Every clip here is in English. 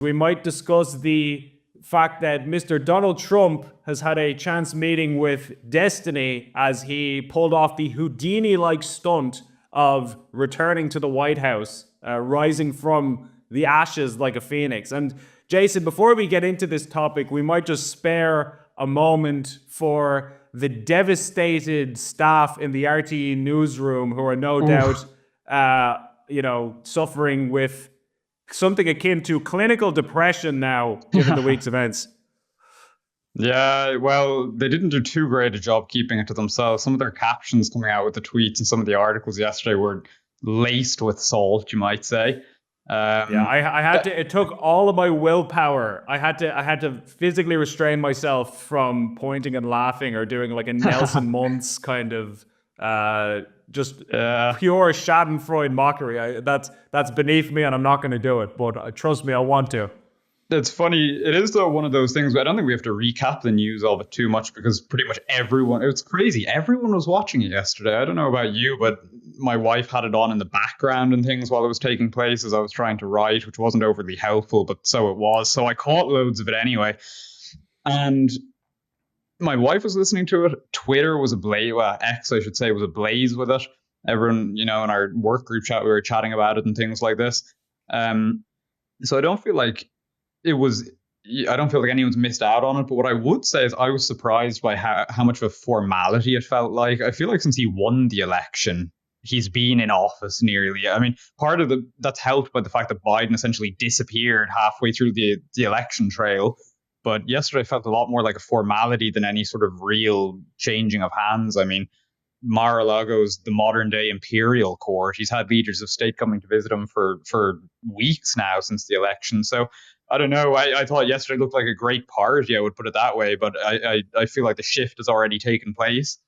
We might discuss the fact that Mr. Donald Trump has had a chance meeting with destiny as he pulled off the Houdini-like stunt of returning to the White House, rising from the ashes like a phoenix. And Jason, before we get into this topic, we might just spare a moment for the devastated staff in the RTE newsroom who are no doubt, suffering with something akin to clinical depression now, given the week's events. Yeah, well, they didn't do too great a job keeping it to themselves. Some of their captions coming out with the tweets and some of the articles yesterday were laced with salt, you might say. I had to. It took all of my willpower. I had to physically restrain myself from pointing and laughing or doing like a Nelson Muntz kind of just pure Schadenfreude mockery. That's beneath me, and I'm not going to do it. But trust me, I want to. It's funny. It is, though, one of those things, but I don't think we have to recap the news of it too much because pretty much everyone, it's crazy. Everyone was watching it yesterday. I don't know about you, but my wife had it on in the background and things while it was taking place as I was trying to write, which wasn't overly helpful, but so it was. So I caught loads of it anyway. And my wife was listening to it. Twitter was ablaze, X, I should say, was ablaze with it. Everyone, in our work group chat, we were chatting about it and things like this. So I don't feel like I don't feel like anyone's missed out on it, but what I would say is I was surprised by how much of a formality it felt like. I feel like since he won the election, he's been in office nearly. I mean, part of that's helped by the fact that Biden essentially disappeared halfway through the election trail. But yesterday felt a lot more like a formality than any sort of real changing of hands. I mean, Mar-a-Lago's the modern day imperial court. He's had leaders of state coming to visit him for weeks now since the election. So I don't know. I thought yesterday looked like a great party, I would put it that way. But I feel like the shift has already taken place.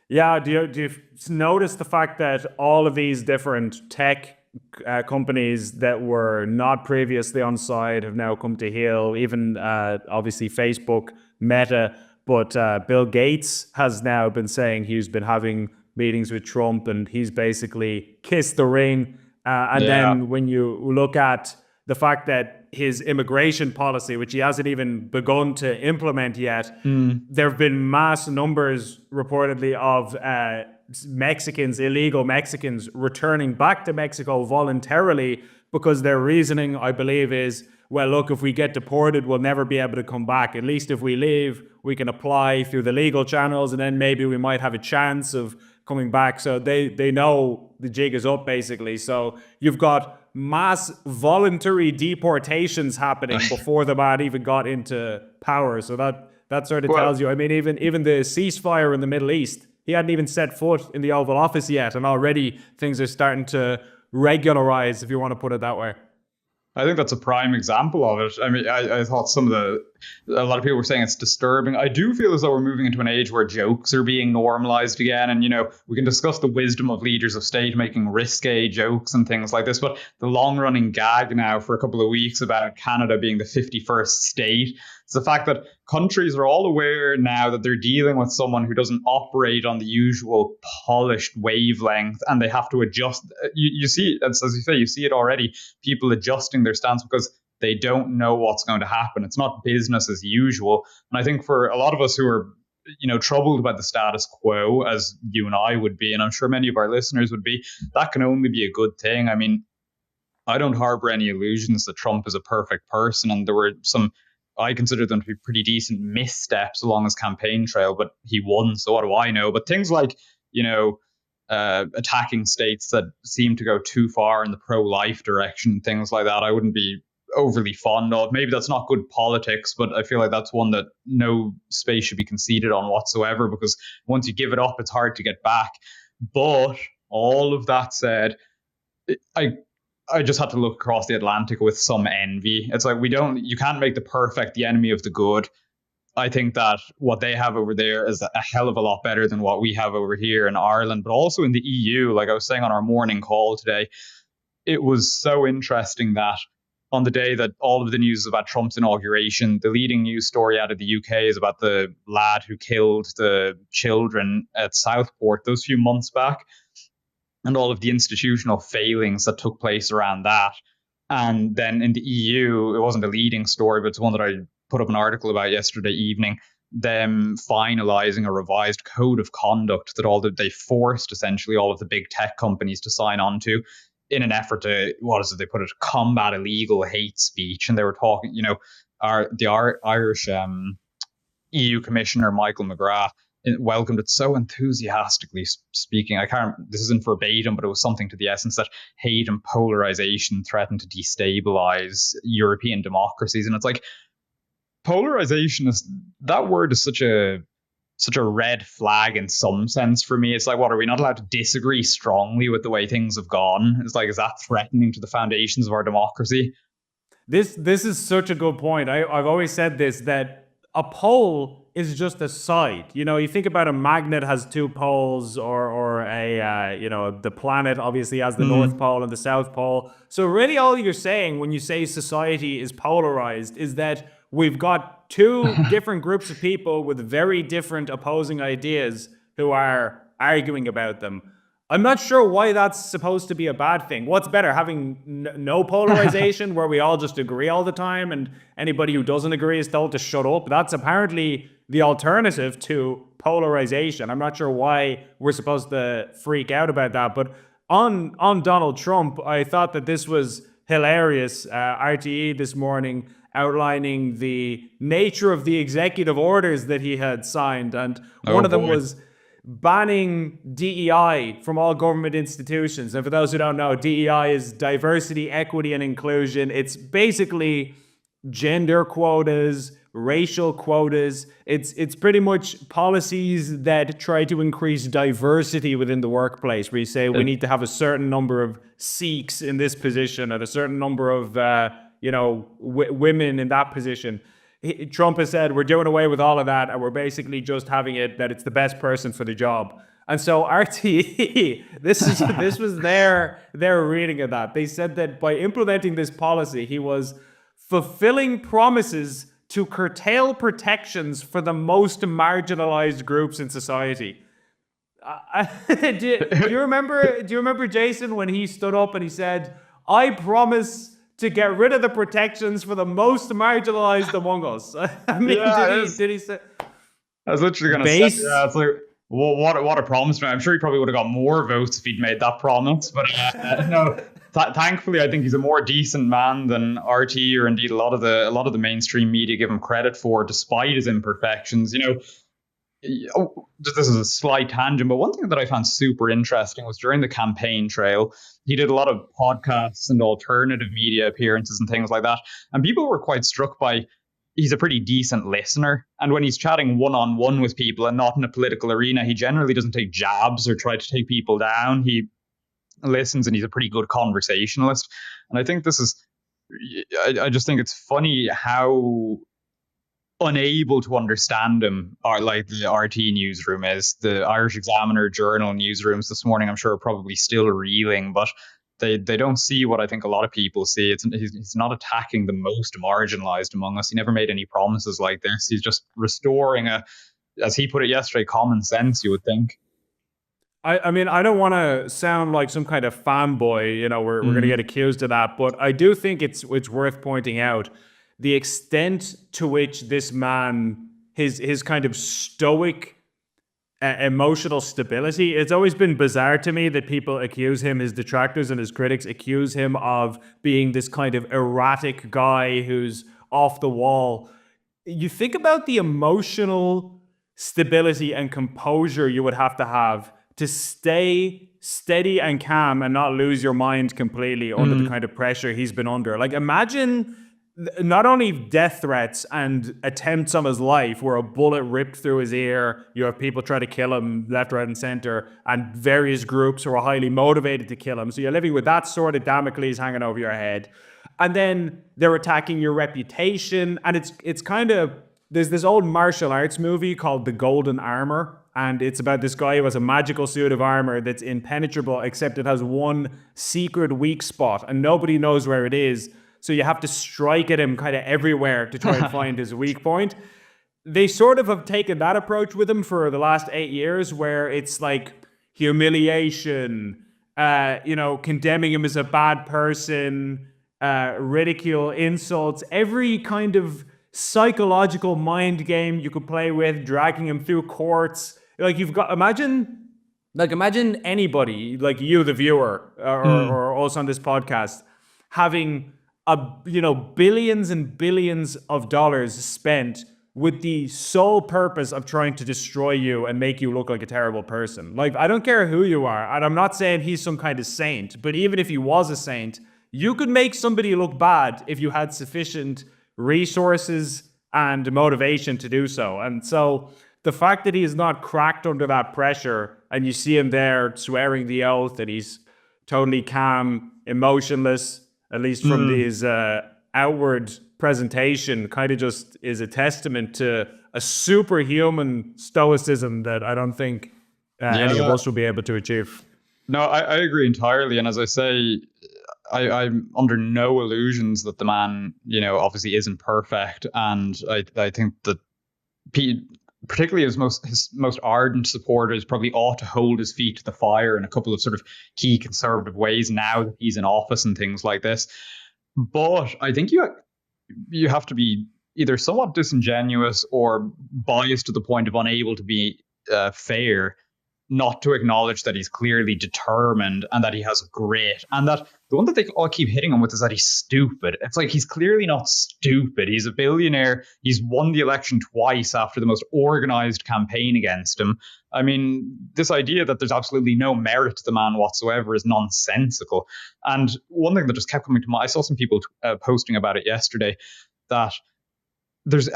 Yeah. Do you notice the fact that all of these different tech companies that were not previously on side have now come to heel? Even obviously Facebook, Meta. But Bill Gates has now been saying he's been having meetings with Trump and he's basically kissed the ring. Then when you look at the fact that his immigration policy, which he hasn't even begun to implement yet, there have been mass numbers reportedly of illegal Mexicans returning back to Mexico voluntarily because their reasoning, I believe, is, well, look, if we get deported, we'll never be able to come back. At least if we leave, we can apply through the legal channels and then maybe we might have a chance of coming back. So they know the jig is up, basically. So you've got mass voluntary deportations happening before the man even got into power. So that sort of tells you. I mean, even the ceasefire in the Middle East, he hadn't even set foot in the Oval Office yet, and already things are starting to regularize, if you want to put it that way. I think that's a prime example of it. I mean, I thought a lot of people were saying it's disturbing. I do feel as though we're moving into an age where jokes are being normalized again. And, we can discuss the wisdom of leaders of state making risque jokes and things like this. But the long running gag now for a couple of weeks about Canada being the 51st state, it's the fact that countries are all aware now that they're dealing with someone who doesn't operate on the usual polished wavelength and they have to adjust. You see, as you say, you see it already, people adjusting their stance because they don't know what's going to happen. It's not business as usual. And I think for a lot of us who are, troubled by the status quo, as you and I would be, and I'm sure many of our listeners would be, that can only be a good thing. I mean, I don't harbor any illusions that Trump is a perfect person. And there were I consider them to be pretty decent missteps along his campaign trail, but he won. So what do I know? But things like, attacking states that seem to go too far in the pro-life direction, things like that, I wouldn't be overly fond of. Maybe that's not good politics, but I feel like that's one that no space should be conceded on whatsoever, because once you give it up, it's hard to get back. But all of that said, I just had to look across the Atlantic with some envy. It's like you can't make the perfect the enemy of the good. I think that what they have over there is a hell of a lot better than what we have over here in Ireland, but also in the EU. Like I was saying on our morning call today, it was so interesting that on the day that all of the news is about Trump's inauguration, the leading news story out of the UK is about the lad who killed the children at Southport those few months back, and all of the institutional failings that took place around that. And then in the EU, it wasn't a leading story, but it's one that I put up an article about yesterday evening, them finalizing a revised code of conduct that they forced essentially all of the big tech companies to sign on to in an effort to, what is it, they put it, combat illegal hate speech. And they were talking, the Irish EU Commissioner Michael McGrath welcomed it so enthusiastically, speaking. This isn't verbatim, but it was something to the essence that hate and polarization threaten to destabilize European democracies. And it's like, polarization that word is such a red flag in some sense for me. It's like, what, are we not allowed to disagree strongly with the way things have gone? It's like, is that threatening to the foundations of our democracy? This is such a good point. I've always said this, that a pole is just a side. You think about a magnet has two poles, or the planet obviously has the North Pole and the South Pole. So really all you're saying when you say society is polarized is that we've got two different groups of people with very different opposing ideas who are arguing about them. I'm not sure why that's supposed to be a bad thing. What's better, having no polarization where we all just agree all the time and anybody who doesn't agree is told to shut up? That's apparently the alternative to polarization. I'm not sure why we're supposed to freak out about that. But on Donald Trump, I thought that this was hilarious. RTE this morning outlining the nature of the executive orders that he had signed. And one of them was banning DEI from all government institutions. And for those who don't know, DEI is diversity, equity, and inclusion. It's basically gender quotas, racial quotas. It's pretty much policies that try to increase diversity within the workplace, where you say we need to have a certain number of Sikhs in this position and a certain number of women in that position. Trump has said we're doing away with all of that, and we're basically just having it that it's the best person for the job. And so RTE, this was their reading of that. They said that by implementing this policy, he was fulfilling promises to curtail protections for the most marginalized groups in society. Do you remember Jason when he stood up and he said, "I promise to get rid of the protections for the most marginalized among us"? I mean, did he say? I was literally going to say, yeah, it's like, well, what a promise, man. I'm sure he probably would have got more votes if he'd made that promise. But no, thankfully, I think he's a more decent man than RT, or indeed a lot of the mainstream media give him credit for, despite his imperfections. This is a slight tangent, but one thing that I found super interesting was during the campaign trail, he did a lot of podcasts and alternative media appearances and things like that. And people were quite struck by, he's a pretty decent listener. And when he's chatting one-on-one with people and not in a political arena, he generally doesn't take jabs or try to take people down. He listens, and he's a pretty good conversationalist. And I think I just think it's funny how unable to understand him, or like the RT newsroom is. The Irish Examiner Journal newsrooms this morning, I'm sure, are probably still reeling, but they don't see what I think a lot of people see. He's not attacking the most marginalized among us. He never made any promises like this. He's just restoring as he put it yesterday, common sense, you would think. I mean, I don't want to sound like some kind of fanboy, we're going to get accused of that, but I do think it's worth pointing out the extent to which this man, his kind of stoic emotional stability. It's always been bizarre to me that people accuse him, his detractors and his critics accuse him of being this kind of erratic guy who's off the wall. You think about the emotional stability and composure you would have to stay steady and calm and not lose your mind completely under the kind of pressure he's been under. Like, imagine not only death threats and attempts on his life where a bullet ripped through his ear, you have people try to kill him left, right, and center, and various groups who are highly motivated to kill him. So you're living with that sort of Damocles hanging over your head. And then they're attacking your reputation. And it's kind of, there's this old martial arts movie called The Golden Armor. And it's about this guy who has a magical suit of armor that's impenetrable, except it has one secret weak spot and nobody knows where it is. So you have to strike at him kind of everywhere to try and find his weak point. They sort of have taken that approach with him for the last 8 years, where it's like humiliation, condemning him as a bad person, ridicule, insults, every kind of psychological mind game you could play with, dragging him through courts. Like you've got, imagine anybody like you, the viewer, or us on this podcast, having billions and billions of dollars spent with the sole purpose of trying to destroy you and make you look like a terrible person. Like, I don't care who you are, and I'm not saying he's some kind of saint, but even if he was a saint, you could make somebody look bad if you had sufficient resources and motivation to do so. And so the fact that he is not cracked under that pressure, and you see him there swearing the oath, that he's totally calm, emotionless, at least from his outward presentation, kind of just is a testament to a superhuman stoicism that I don't think any of us will be able to achieve. No, I agree entirely. And as I say, I'm under no illusions that the man, obviously isn't perfect. And I think that particularly his most ardent supporters probably ought to hold his feet to the fire in a couple of sort of key conservative ways now that he's in office and things like this. But I think you have to be either somewhat disingenuous or biased to the point of unable to be fair, not to acknowledge that he's clearly determined and that he has grit, and that the one that they all keep hitting him with is that he's stupid. It's like, he's clearly not stupid. He's a billionaire. He's won the election twice after the most organized campaign against him. I mean, this idea that there's absolutely no merit to the man whatsoever is nonsensical. And one thing that just kept coming to mind, I saw some people posting about it yesterday, that there's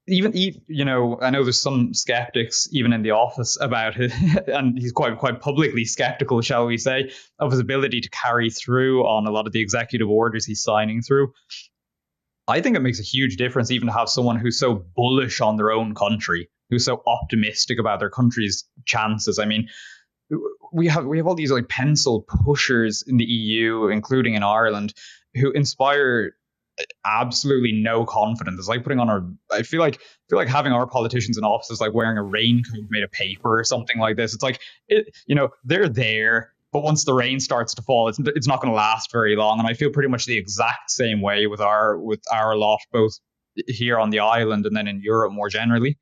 even I know there's some skeptics even in the office about it, and he's quite publicly skeptical, shall we say, of his ability to carry through on a lot of the executive orders he's signing through. I think it makes a huge difference even to have someone who's so bullish on their own country, who's so optimistic about their country's chances. I mean, we have all these like pencil pushers in the EU, including in Ireland, who inspire absolutely no confidence. It's like putting on I feel like having our politicians in office is like wearing a raincoat made of paper or something like this. It's like, they're there, but once the rain starts to fall, it's not going to last very long. And I feel pretty much the exact same way with our lot, both here on the island and then in Europe more generally.